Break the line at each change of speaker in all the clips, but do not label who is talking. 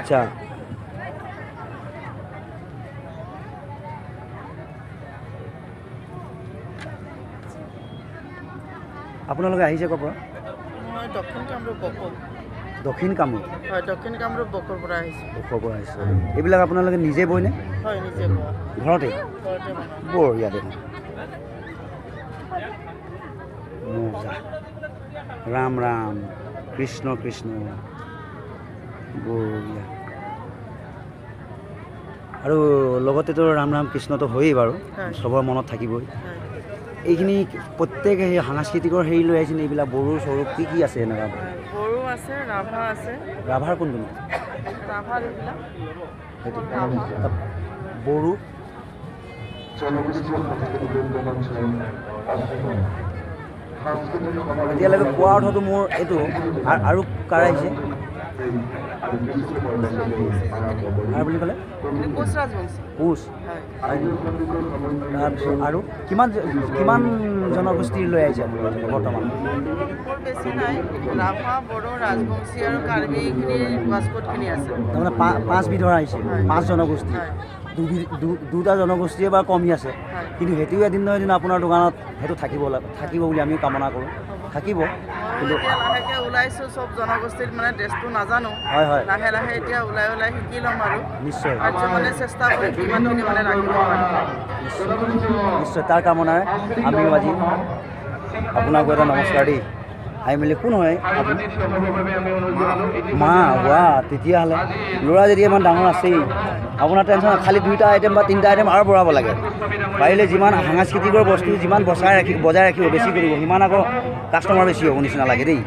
আচ্ছা আপোনালোকে আহিছে ক'ৰ পৰা?
মই দক্ষিণ কামৰূপ বকৰ।
দক্ষিণ কামৰূপ?
হয়, দক্ষিণ কামৰূপ বকৰ পৰা আহিছোঁ।
বকৰ পৰা আহিছে। এইবিলাক আপোনালোকে নিজে বয়নে?
হয়, নিজে বোৱা।
ঘৰতে?
ঘৰতে বনাওঁ।
বঢ়িয়া দেখোন। মজা। ৰাম ৰাম কৃষ্ণ কৃষ্ণ বঢ়িয়া। আৰু লগতেতো ৰাম ৰাম কৃষ্ণটো হয়েই বাৰু, চবৰ মনত থাকিবই। এইখিনি প্ৰত্যেক সেই সাংস্কৃতিকৰ হেৰি লৈ আহিছে এইবিলাক বড়ো স্বৰূপ কি আছে এনেকুৱা?
বড়ো আছে, ৰাভা আছে।
ৰাভাৰ কোনটো?
ৰাভাৰ এইবিলাক
সেইটো বড়ো এতিয়ালৈকে কোৱা অৰ্থটো মোৰ এইটো। আৰু কাৰ আহিছে বুলি ক'লে?
কোচ ৰাজবংশী।
কোচ? তাৰপিছত আৰু কিমান জনগোষ্ঠীৰ লৈ আহিছে আপোনালোকে বৰ্তমান?
বৰ বেছি নাই, ৰাভা, বড়ো, ৰাজবংশী আৰু কাৰ্বি এইখিনি ৱাস্কটখিনি আছে।
তাৰমানে 5 বিধৰ আহিছে, 5 জনগোষ্ঠী। দুটা জনগোষ্ঠীয়ে বা কমি আছে, কিন্তু সেইটোও এদিন নহয় এদিন আপোনাৰ দোকানত সেইটো থাকিব বুলি আমি কামনা কৰোঁ। থাকিব কিন্তু
এতিয়া লাহেকৈ ওলাইছোঁ, চব জনগোষ্ঠীৰ মানে ড্ৰেছটো নাজানো।
হয় হয়,
লাহে লাহে এতিয়া ওলাই শিকি ল'ম আৰু
নিশ্চয়
মানে চেষ্টা কৰিম কিমানখিনি মানে ৰাখিব পাৰোঁ।
নিশ্চয় তাৰ কামনাৰে আমিও আজি আপোনাকো এটা নমস্কাৰ দেই। আহি মেলি কোন হয় মা? হোৱা তেতিয়াহ'লে ল'ৰা যদি ইমান ডাঙৰ আছেই, আপোনাৰ টেনশ্যন খালি 2টা আইটেম বা 3টা আইটেম আৰু বঢ়াব লাগে। পাৰিলে যিমান সাংস্কৃতিকৰ বস্তু যিমান বজাই ৰাখিব বেছি কৰিব, সিমান আকৌ কাষ্টমাৰ বেছি হ'ব নিচিনা লাগে দেই।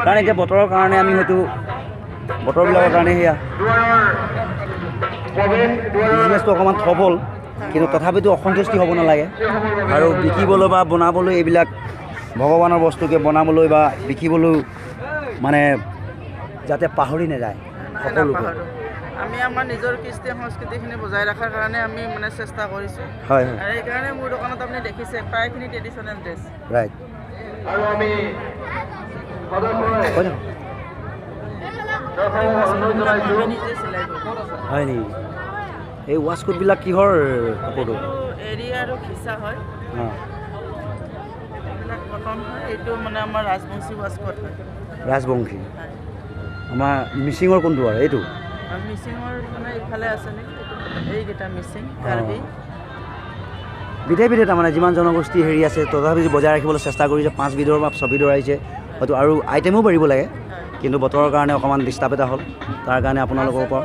কাৰণ এতিয়া বতৰৰ কাৰণে আমি হয়তো বতৰবিলাকৰ কাৰণে সেয়া বিজনেছটো অকণমান সবল, কিন্তু তথাপিতো অসন্তুষ্টি হ'ব নালাগে। আৰু বিকিবলৈ বা বনাবলৈ এইবিলাক ভগৱানৰ বস্তুকে বনাবলৈ বা বিকিবলৈ মানে যাতে পাহৰি নাযায় সকলোকে।
আমি আমাৰ নিজৰ কৃষ্টি সংস্কৃতিখিনি বজাই ৰখাৰ কাৰণে আমি মানে চেষ্টা কৰিছোঁ।
হয়
আৰু সেইকাৰণে মোৰ দোকানত আপুনি দেখিছে প্ৰায়খিনি ট্ৰেডিশ্যনেল ড্ৰেছ।
ৰাইট।
নিজে চিলাই কৰোঁ।
হয় নেকি? এই ৱাস্কটবিলাক কিহৰ কাপোৰটো?
এৰী আৰু খিচা হয়।
অঁ,
এইবিলাক কটন হয়। এইটো মানে আমাৰ ৰাজবংশী ৱাস্কট হয়।
ৰাজবংশী? আমাৰ মিচিঙৰ কোনটো আৰু এইটো?
মিচিঙৰ মানে ইফালে আছে নেকি, এইকেইটা মিচিং, কাৰ্বি।
বিধে তাৰমানে যিমান জনগোষ্ঠী হেৰি আছে তথাপি বজাই ৰাখিবলৈ চেষ্টা কৰিছে। 5 বিধৰ বা 6 বিধৰ আহিছে, হয়তো আৰু আইটেমো বাঢ়িব লাগে, কিন্তু বতৰৰ কাৰণে অকণমান ডিষ্টাৰ্ব এটা হ'ল। তাৰ কাৰণে আপোনালোকৰ পৰা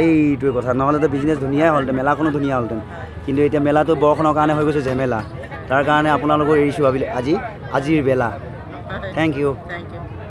এইটোৱে কথা, নহ'লেতো বিজনেছ ধুনীয়াই হ'লহেঁতেন, মেলাখনো ধুনীয়া হ'লহেঁতেন। কিন্তু এতিয়া মেলাটো বৰষুণৰ কাৰণে হৈ গৈছে ঝেমেলা। তাৰ কাৰণে আপোনালোকৰ এৰিছোঁ আজিৰ বেলা। Thank U.